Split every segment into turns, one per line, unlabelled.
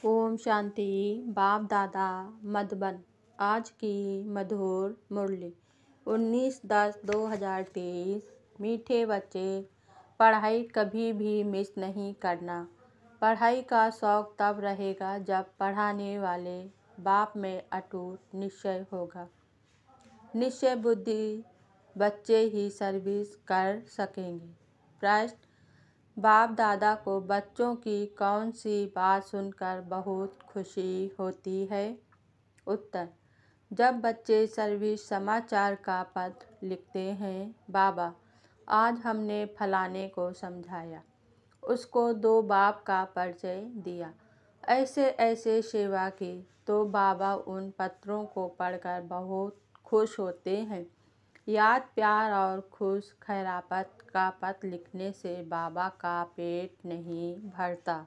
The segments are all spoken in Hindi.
ओम शांति। बाप दादा मधुबन। आज की मधुर मुरली 19/10/2023। मीठे बच्चे, पढ़ाई कभी भी मिस नहीं करना। पढ़ाई का शौक तब रहेगा जब पढ़ाने वाले बाप में अटूट निश्चय होगा। निश्चय बुद्धि बच्चे ही सर्विस कर सकेंगे। प्रश्न: बाप दादा को बच्चों की कौन सी बात सुनकर बहुत खुशी होती है? उत्तर: जब बच्चे सर्विस समाचार का पत्र लिखते हैं, बाबा आज हमने फलाने को समझाया, उसको 2 बाप का परिचय दिया, ऐसे ऐसे सेवा की, तो बाबा उन पत्रों को पढ़कर बहुत खुश होते हैं। याद, प्यार और खुश खैरापत का पत्र लिखने से बाबा का पेट नहीं भरता।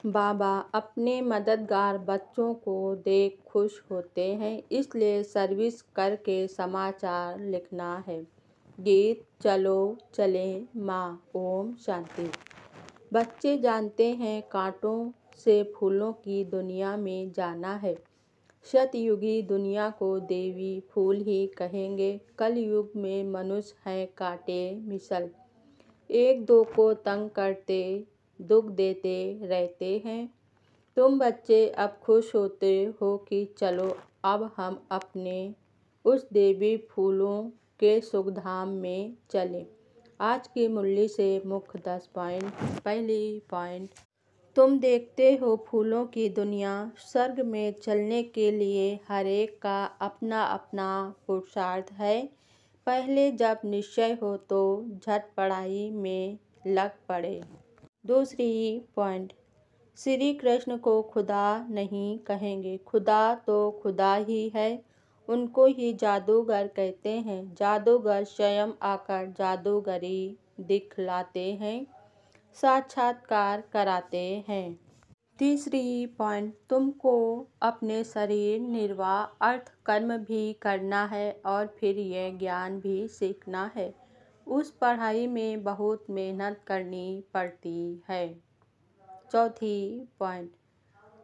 बाबा अपने मददगार बच्चों को देख खुश होते हैं, इसलिए सर्विस करके समाचार लिखना है। गीत चलो चले माँ। ओम शांति। बच्चे जानते हैं कांटों से फूलों की दुनिया में जाना है। सतयुगी दुनिया को देवी फूल ही कहेंगे। कलयुग में मनुष्य हैं कांटे मिसल, एक दो को तंग करते, दुख देते रहते हैं। तुम बच्चे अब खुश होते हो कि चलो अब हम अपने उस देवी फूलों के सुखधाम में चलें। आज की मुरली से मुख्य 10 पॉइंट। पहली पॉइंट: तुम देखते हो फूलों की दुनिया। स्वर्ग में चलने के लिए हर एक का अपना अपना पुरुषार्थ है। पहले जब निश्चय हो तो झट पढ़ाई में लग पड़े। दूसरी पॉइंट: श्री कृष्ण को खुदा नहीं कहेंगे, खुदा तो खुदा ही है, उनको ही जादूगर कहते हैं। जादूगर स्वयं आकर जादूगरी दिखलाते हैं, साक्षात्कार कराते हैं। तीसरी पॉइंट: तुमको अपने शरीर निर्वाह अर्थ कर्म भी करना है और फिर यह ज्ञान भी सीखना है। उस पढ़ाई में बहुत मेहनत करनी पड़ती है। चौथी पॉइंट: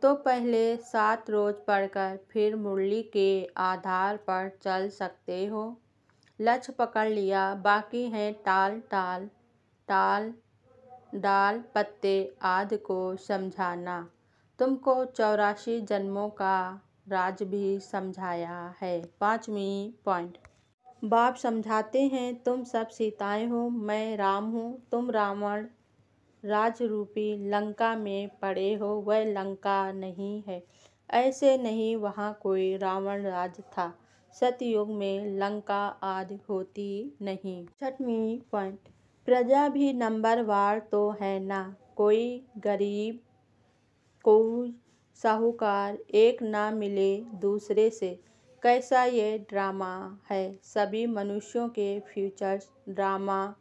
तो पहले 7 रोज पढ़कर फिर मुरली के आधार पर चल सकते हो। लक्ष्य पकड़ लिया, बाकी है टाल टाल टाल डाल पत्ते आदि को समझाना। तुमको 84 जन्मों का राज भी समझाया है। 5वीं पॉइंट: बाप समझाते हैं तुम सब सीताएं हो, मैं राम हूँ, तुम रावण राज रूपी लंका में पड़े हो, वह लंका नहीं है। ऐसे नहीं, वहाँ कोई रावण राज था। सतयुग में लंका आदि होती नहीं। 6वीं पॉइंट: प्रजा भी नंबरवार तो है ना, कोई गरीब कोई साहूकार एक ना मिले दूसरे से। कैसा ये ड्रामा है। सभी मनुष्यों के फ्यूचर्स ड्रामा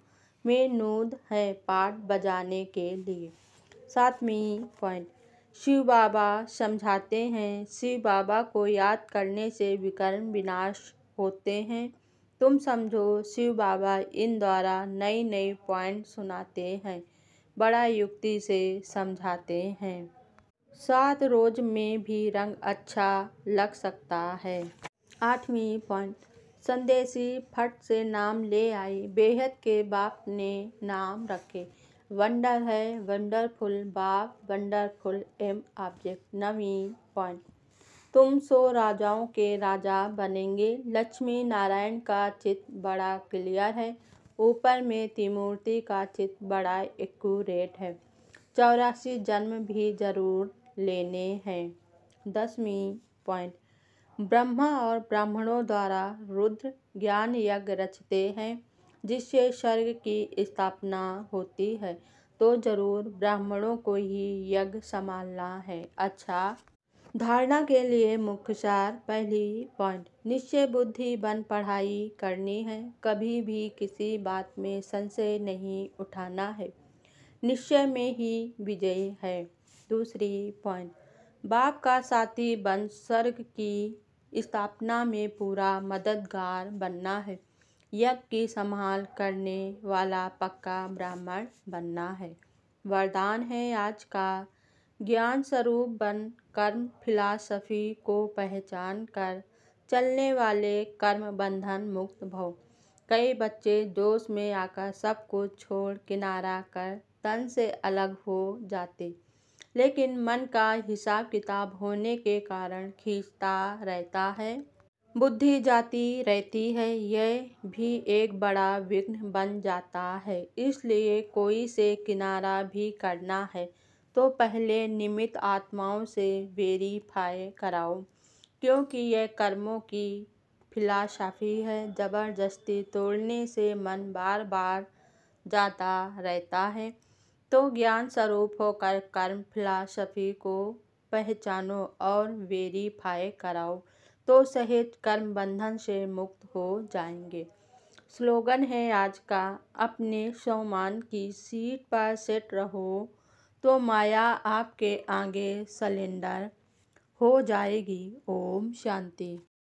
में नूद हैं पार्ट बजाने के लिए। 7वीं पॉइंट: शिव बाबा समझाते हैं, शिव बाबा को याद करने से विकर्म विनाश होते हैं। तुम समझो, शिव बाबा इन द्वारा नई नई पॉइंट सुनाते हैं, बड़ा युक्ति से समझाते हैं। 7 रोज में भी रंग अच्छा लग सकता है। 8वीं पॉइंट: संदेशी फट से नाम ले आई, बेहद के बाप ने नाम रखे। वंडर है वंडरफुल बाप, वंडरफुल एम ऑब्जेक्ट। 9वीं पॉइंट: तुम 100 राजाओं के राजा बनेंगे। लक्ष्मी नारायण का चित्र बड़ा क्लियर है, ऊपर में त्रिमूर्ति का चित्र बड़ा एक्यूरेट है। 84 जन्म भी जरूर लेने हैं। 10वीं पॉइंट: ब्रह्मा और ब्राह्मणों द्वारा रुद्र ज्ञान यज्ञ रचते हैं, जिससे स्वर्ग की स्थापना होती है, तो जरूर ब्राह्मणों को ही यज्ञ संभालना है। अच्छा, धारणा के लिए मुख्य सार। पहली पॉइंट: निश्चय बुद्धि बन पढ़ाई करनी है, कभी भी किसी बात में संशय नहीं उठाना है, निश्चय में ही विजय है। दूसरी पॉइंट: बाप का साथी बन स्वर्ग की स्थापना में पूरा मददगार बनना है, यज्ञ की संभाल करने वाला पक्का ब्राह्मण बनना है। वरदान है आज का, ज्ञान स्वरूप बन कर्म फिलॉसफी को पहचान कर चलने वाले कर्म बंधन मुक्त भव। कई बच्चे जोश में आकर सब कुछ छोड़ किनारा कर तन से अलग हो जाते, लेकिन मन का हिसाब किताब होने के कारण खींचता रहता है। बुद्धि जाती रहती है, यह भी एक बड़ा विघ्न बन जाता है। इसलिए कोई से किनारा भी करना है तो पहले निमित्त आत्माओं से वेरीफाई कराओ, क्योंकि यह कर्मों की फिलॉसफी है। जबरदस्ती तोड़ने से मन बार बार जाता रहता है। तो ज्ञान स्वरूप होकर कर्म फिलॉसफी को पहचानो और वेरीफाई कराओ, तो सहज कर्म बंधन से मुक्त हो जाएंगे। स्लोगन है आज का, अपने सम्मान की सीट पर सेट रहो तो माया आपके आगे सलेंडर हो जाएगी। ओम शांति।